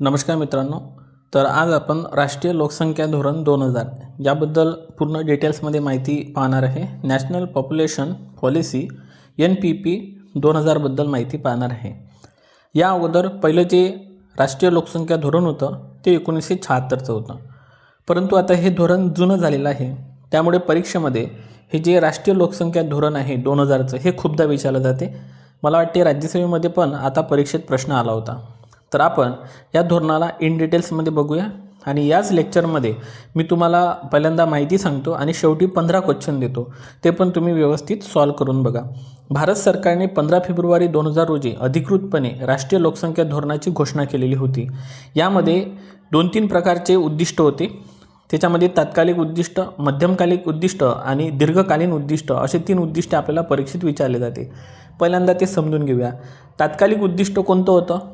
नमस्कार मित्रांनो. तर आज आपण राष्ट्रीय लोकसंख्या धोरण 2000 याबद्दल पूर्ण डिटेल्समध्ये माहिती पाहणार आहे. नॅशनल पॉप्युलेशन पॉलिसी NPP 2000 बद्दल माहिती पाहणार आहे. या अगोदर पहिलं जे राष्ट्रीय लोकसंख्या धोरण होतं ते 1976चं होतं, परंतु आता हे धोरण जुनं झालेलं आहे. त्यामुळे परीक्षेमध्ये हे जे राष्ट्रीय लोकसंख्या धोरण आहे 2000चं हे खूपदा विचारलं जाते. मला वाटते राज्यसभेमध्ये पण आता परीक्षेत प्रश्न आला होता. तर आपण या धोरणाला इन डिटेल्समध्ये बघूया आणि याच लेक्चरमध्ये मी तुम्हाला पहिल्यांदा माहिती सांगतो आणि शेवटी 15 क्वेश्चन देतो, ते पण तुम्ही व्यवस्थित सॉल्व करून बघा. भारत सरकारने 15 फेब्रुवारी 2000 रोजी अधिकृतपणे राष्ट्रीय लोकसंख्या धोरणाची घोषणा केलेली होती. यामध्ये 2-3 प्रकारचे उद्दिष्ट होते. त्याच्यामध्ये तात्कालिक उद्दिष्ट, मध्यमकालिक उद्दिष्ट आणि दीर्घकालीन उद्दिष्ट असे 3 उद्दिष्ट आपल्याला परीक्षेत विचारले जाते. पहिल्यांदा ते समजून घेऊया. तात्कालिक उद्दिष्ट कोणतं होतं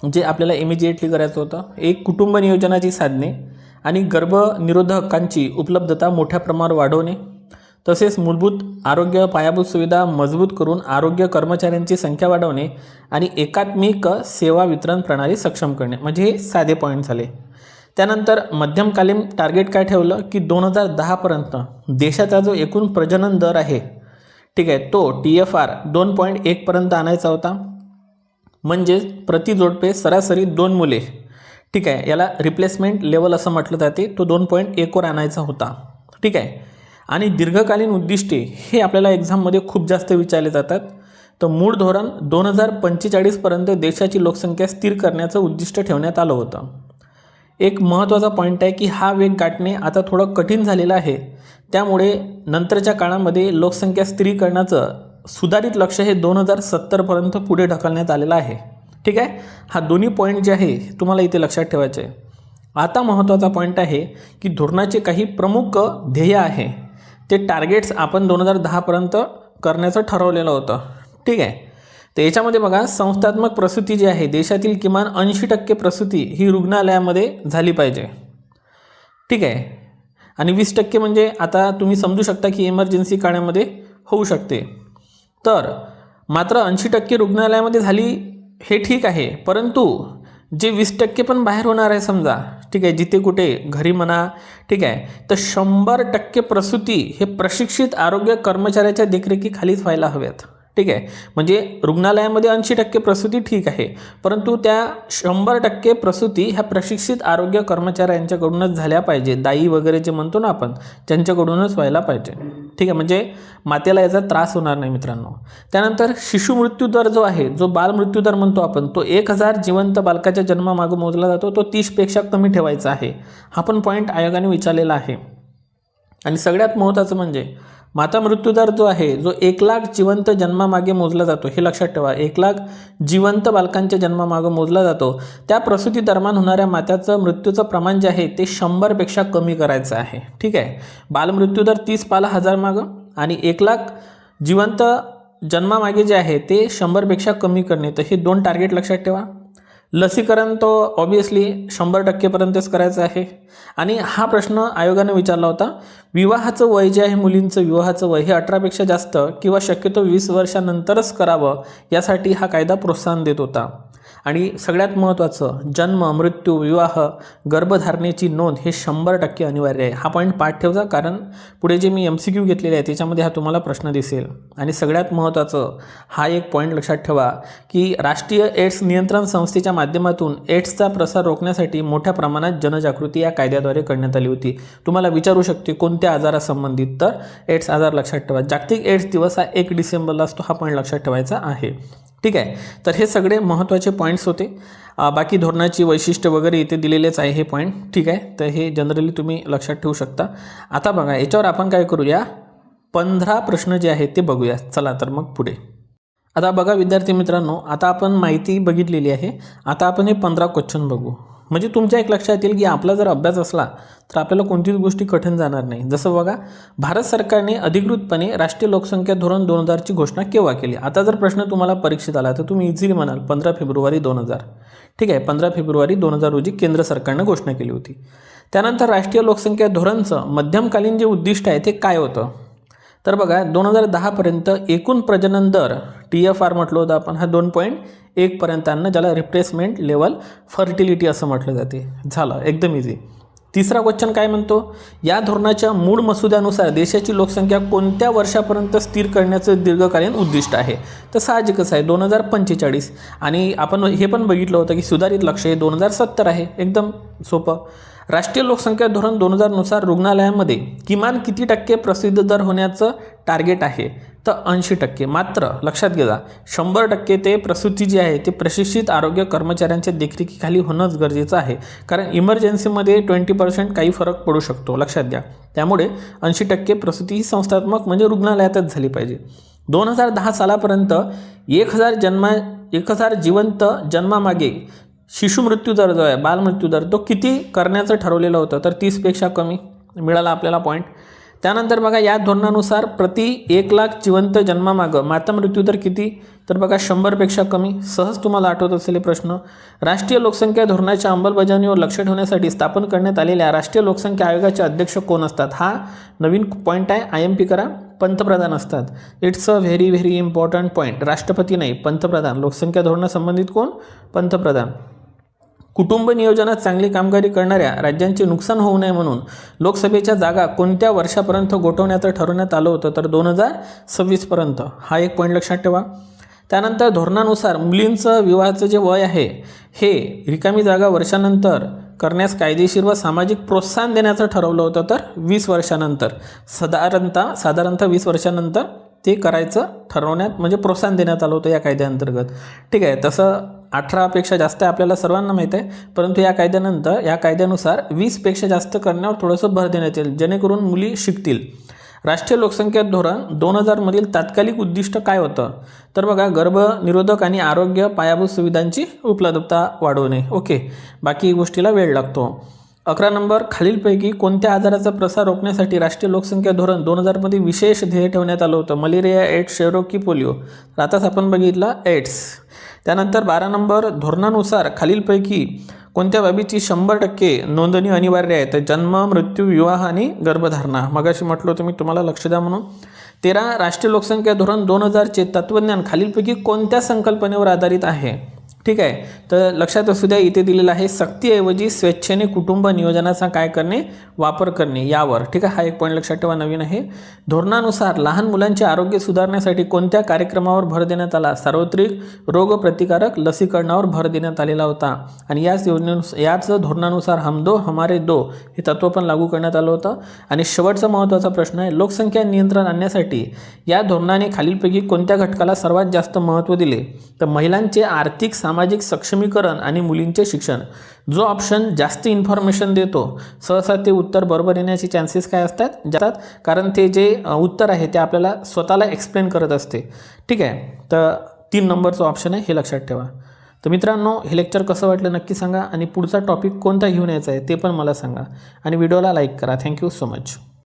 जे आपल्याला इमिजिएटली करायचं होतं? एक, कुटुंब नियोजनाची साधने आणि गर्भनिरोधक हक्कांची उपलब्धता मोठ्या प्रमाणावर वाढवणे, तसेच मूलभूत आरोग्य पायाभूत सुविधा मजबूत करून आरोग्य कर्मचाऱ्यांची संख्या वाढवणे आणि एकात्मिक सेवा वितरण प्रणाली सक्षम करणे. म्हणजे हे साधे पॉईंट झाले. त्यानंतर मध्यमकालीन टार्गेट काय ठेवलं की 2010पर्यंत देशाचा जो एकूण प्रजनन दर आहे, ठीक आहे, तो TFR 2.1 पर्यंत आणायचा होता. म्हणजे प्रति जोडपे सरासरी 2 मुले, ठीक आहे, याला रिप्लेसमेंट लेवल असं म्हटलं जाते, तो 2.1 वर आणायचा होता. ठीक आहे. आणि दीर्घकालीन उद्दिष्टे हे आपल्याला एक्झाममध्ये खूप जास्त विचारले जातात. तर मूळ धोरण 2045पर्यंत देशाची लोकसंख्या स्थिर करण्याचं उद्दिष्ट ठेवण्यात आलं होतं. एक महत्त्वाचा पॉईंट आहे की हा वेग गाठणे आता थोडं कठीण झालेलं आहे. त्यामुळे नंतरच्या काळामध्ये लोकसंख्या स्थिरीकरणाचं सुधारित लक्ष हे 2070पर्यंत पुढे ढकलण्यात आलेलं आहे. ठीक आहे. हा दोन्ही पॉईंट जे आहे तुम्हाला इथे लक्षात ठेवायचे आहे. आता महत्त्वाचा पॉईंट आहे की धोरणाचे काही प्रमुख ध्येय आहे, ते टार्गेट्स आपण 2010पर्यंत करण्याचं ठरवलेलं होतं. ठीक आहे. तर याच्यामध्ये बघा, संस्थात्मक प्रसूती जी आहे, देशातील किमान 80% प्रसूती ही रुग्णालयामध्ये झाली पाहिजे. ठीक आहे. आणि 20% म्हणजे आता तुम्ही समजू शकता की इमर्जन्सी काळामध्ये होऊ शकते. तर मात्र 80% रुग्णालयामध्ये झाली हे ठीक आहे, परंतु जे 20% पण बाहेर होणार आहे समजा, ठीक आहे, जिथे कुठे घरी म्हणा, ठीक आहे, तर 100% प्रसूती हे प्रशिक्षित आरोग्य कर्मचाऱ्याच्या देखरेखीखालीच व्हायला हव्यात. ठीक आहे. म्हणजे रुग्णालयामध्ये 80% प्रसूती ठीक आहे, परंतु त्या 100% प्रसूती ह्या प्रशिक्षित आरोग्य कर्मचाऱ्यांच्याकडूनच झाल्या पाहिजे. दाई वगैरे जे म्हणतो ना आपण, त्यांच्याकडूनच व्हायला पाहिजे. ठीक आहे. म्हणजे मातेला याचा त्रास होणार नाही मित्रांनो. त्यानंतर शिशु मृत्यूदर जो आहे, जो बालमृत्यूदर म्हणतो आपण, तो 1000 जिवंत बालकाच्या जन्मामागं मोजला जातो, तो 30पेक्षा कमी ठेवायचा आहे. हा पण पॉईंट आयोगाने विचारलेला आहे. आणि सगळ्यात महत्त्वाचं म्हणजे माता मृत्यूदर जो आहे, जो 1 लाख जिवंत जन्मामागे मोजला जातो, हे लक्षात ठेवा. 1 लाख जिवंत बालकांच्या जन्मामागं मोजला जातो. त्या प्रसूती दरम्यान होणाऱ्या माताचं मृत्यूचं प्रमाण जे आहे ते 100पेक्षा कमी करायचं आहे. ठीक आहे. बालमृत्यूदर 30 पाला 1000 मागं आणि 1 लाख जिवंत जन्मामागे जे आहे ते 100पेक्षा कमी करणे. तर हे 2 टार्गेट लक्षात ठेवा. लसीकरण तो ऑब्वियसली 100%पर्यंतच करायचं आहे. आणि हा प्रश्न आयोगाने विचारला होता, विवाहाचं वय जे आहे, मुलींचं विवाहाचं वय हे 18पेक्षा जास्त किंवा शक्यतो 20 वर्षानंतरच करावं, यासाठी हा कायदा प्रोत्साहन देत होता. आणि सगळ्यात महत्त्वाचं, जन्म, मृत्यू, विवाह, गर्भधारणेची नोंद हे 100% अनिवार्य आहे. हा पॉईंट पाठ ठेवजा, कारण पुढे जे मी MCQ घेतलेले आहे त्याच्यामध्ये हा तुम्हाला प्रश्न दिसेल. आणि सगळ्यात महत्त्वाचं हा एक पॉईंट लक्षात ठेवा की राष्ट्रीय एड्स नियंत्रण संस्थेच्या माध्यमातून एड्सचा प्रसार रोखण्यासाठी मोठ्या प्रमाणात जनजागृती या कायद्याद्वारे करण्यात आली होती. तुम्हाला विचारू शकते कोणत्या आजारासंबंधित, तर एड्स आजार लक्षात ठेवा. जागतिक एड्स दिवस हा 1 डिसेंबरला असतो. हा पॉईंट लक्षात ठेवायचा आहे. ठीक आहे. तर हे सगळे महत्त्वाचे पॉईंट्स होते. बाकी धोरणाची वैशिष्ट्य वगैरे इथे दिलेलेच आहे हे पॉईंट. ठीक आहे. तर हे जनरली तुम्ही लक्षात ठेवू शकता. आता बघा, याच्यावर आपण काय करूया, 15 प्रश्न जे आहेत ते बघूया. चला तर मग पुढे. आता बघा विद्यार्थी मित्रांनो, आता आपण माहिती बघितलेली आहे. आता आपण हे 15 क्वेश्चन बघू. म्हणजे तुमच्या एक लक्षात येईल की आपला जर अभ्यास असला तर आपल्याला कोणतीच गोष्टी कठीण जाणार नाही. जसं बघा, भारत सरकारने अधिकृतपणे राष्ट्रीय लोकसंख्या धोरण 2000ची घोषणा केव्हा केली? आता जर प्रश्न तुम्हाला परीक्षेत आला तर तुम्ही इझिली म्हणाल 15 फेब्रुवारी 2000. ठीक आहे. 15 फेब्रुवारी 2000 रोजी केंद्र सरकारनं घोषणा केली होती. त्यानंतर राष्ट्रीय लोकसंख्या धोरणचं मध्यमकालीन जे उद्दिष्ट आहे ते काय होतं? तर बघा, 2010पर्यंत एकूण प्रजनन दर, TFR म्हटलं होतं आपण, हा 2.1 पर्यंत आणणं, ज्याला रिप्लेसमेंट लेवल फर्टिलिटी असं म्हटलं जाते. झालं, एकदम इझी. तिसरा क्वेश्चन काय म्हणतो, या धोरणाच्या मूळ मसुद्यानुसार देशाची लोकसंख्या कोणत्या वर्षापर्यंत स्थिर करण्याचं दीर्घकालीन उद्दिष्ट आहे. तर साहजिकच आहे 2045. आणि आपण हे पण बघितलं होतं की सुधारित लक्ष्य हे 2070 आहे. एकदम सोपं. राष्ट्रीय लोकसंख्या धोरण 2000 नुसार रुग्णालयामध्ये किमान किती टक्के प्रसिद्ध दर होण्याचं टार्गेट आहे. तर 80%. मात्र लक्षात घ्या 100% ते प्रसूती जी आहे ते प्रशिक्षित आरोग्य कर्मचाऱ्यांच्या देखरेखीखाली होणंच गरजेचं आहे. कारण इमर्जन्सीमध्ये 20% काही फरक पडू शकतो, लक्षात द्या. त्यामुळे 80% प्रसूती ही संस्थात्मक म्हणजे रुग्णालयातच झाली पाहिजे. 2010 सालापर्यंत 1000 जिवंत जन्मामागे शिशु मृत्यूदर जो आहे, बालमृत्यूदर, तो किती करण्याचं ठरवलेलं होतं. तर 30पेक्षा कमी मिळाला आपल्याला पॉईंट. त्यानंतर बघा या धोरणानुसार प्रति 1,00,000 जिवंत जन्मामागं माता मृत्यूदर किती. तर बघा 100पेक्षा कमी. सहज तुम्हाला आठवत असलेले प्रश्न. राष्ट्रीय लोकसंख्या धोरणाच्या अंमलबजावणीवर लक्ष ठेवण्यासाठी स्थापन करण्यात आलेल्या राष्ट्रीय लोकसंख्या आयोगाचे अध्यक्ष कोण असतात. हा नवीन पॉईंट आहे, IMP करा. पंतप्रधान असतात. It's a very very important point. राष्ट्रपती नाही, पंतप्रधान. लोकसंख्या धोरणासंबंधित कोण, पंतप्रधान. कुटुंब नियोजनात चांगली कामगिरी करणाऱ्या राज्यांचे नुकसान होऊ नये म्हणून लोकसभेच्या जागा कोणत्या वर्षापर्यंत गोठवण्याचं ठरवण्यात आलं होतं. तर 2026 पर्यंत. हा एक पॉईंट लक्षात ठेवा. त्यानंतर धोरणानुसार मुलींचं विवाहाचं जे वय आहे हे रिकामी जागा वर्षानंतर करण्यास कायदेशीर व सामाजिक प्रोत्साहन देण्याचं ठरवलं होतं. तर 20 वर्षानंतर साधारणतः 20 वर्षानंतर ते करायचं ठरवण्यात म्हणजे प्रोत्साहन देण्यात आलं होतं या कायद्याअंतर्गत. ठीक आहे. तसं 18पेक्षा जास्त आहे आपल्याला सर्वांना माहीत आहे, परंतु या कायद्यानुसार 20पेक्षा जास्त करण्यावर थोडंसं भर देण्यात येईल, जेणेकरून मुली शिकतील. राष्ट्रीय लोकसंख्या धोरण 2000मधील तात्कालिक उद्दिष्ट काय होतं. तर बघा गर्भनिरोधक आणि आरोग्य पायाभूत सुविधांची उपलब्धता वाढवणे. ओके, बाकी गोष्टीला वेळ लागतो. 11 नंबर, खालीलपैकी कोणत्या आजाराचा प्रसार रोखण्यासाठी राष्ट्रीय लोकसंख्या धोरण 2000मध्ये विशेष ध्येय ठेवण्यात आलं होतं. मलेरिया, एड्स, क्षयरोग की पोलिओ. आताच आपण बघितलं एड्स. त्यानंतर 12 नंबर, धोरणानुसार खालीलपैकी कोणत्या बाबीची 100% नोंदणी अनिवार्य आहे. तर जन्म, मृत्यू, विवाह आणि गर्भधारणा. मगाशी म्हटलं होतं मी तुम्हाला, लक्ष द्या म्हणून. 13, राष्ट्रीय लोकसंख्या धोरण 2000चे तत्त्वज्ञान खालीलपैकी कोणत्या संकल्पनेवर आधारित आहे. ठीक आहे. तर लक्षात असू द्या इथे दिलेलं आहे सक्तीऐवजी स्वेच्छेने कुटुंब नियोजनाचा काय करणे, वापर करणे यावर. ठीक आहे. हा एक पॉईंट लक्षात ठेवा, नवीन आहे. धोरणानुसार लहान मुलांचे आरोग्य सुधारण्यासाठी कोणत्या कार्यक्रमावर भर देण्यात आला. सार्वत्रिक रोगप्रतिकारक लसीकरणावर भर देण्यात आलेला होता. आणि याच धोरणानुसार हम दो हमारे दो हे तत्त्व पण लागू करण्यात आलं होतं. आणि शेवटचा महत्त्वाचा प्रश्न आहे, लोकसंख्या नियंत्रण आणण्यासाठी या धोरणाने खालीलपैकी कोणत्या घटकाला सर्वात जास्त महत्त्व दिले. तर महिलांचे आर्थिक सामाजिक सक्षमीकरण आणि मुलींचे शिक्षण. जो ऑप्शन जास्त इन्फॉर्मेशन देतो सहसा ते उत्तर बरोबर येण्याचे चान्सेस काय असतात, कारण ते जे उत्तर आहे ते आपल्याला स्वतःला एक्सप्लेन करत असते. ठीक आहे. तर 3 नंबरचं ऑप्शन आहे, हे लक्षात ठेवा. तर मित्रांनो, हे लेक्चर कसं वाटलं नक्की सांगा आणि पुढचा टॉपिक कोणता घेऊन यायचा आहे ते पण मला सांगा आणि व्हिडिओला लाईक करा. Thank you so much.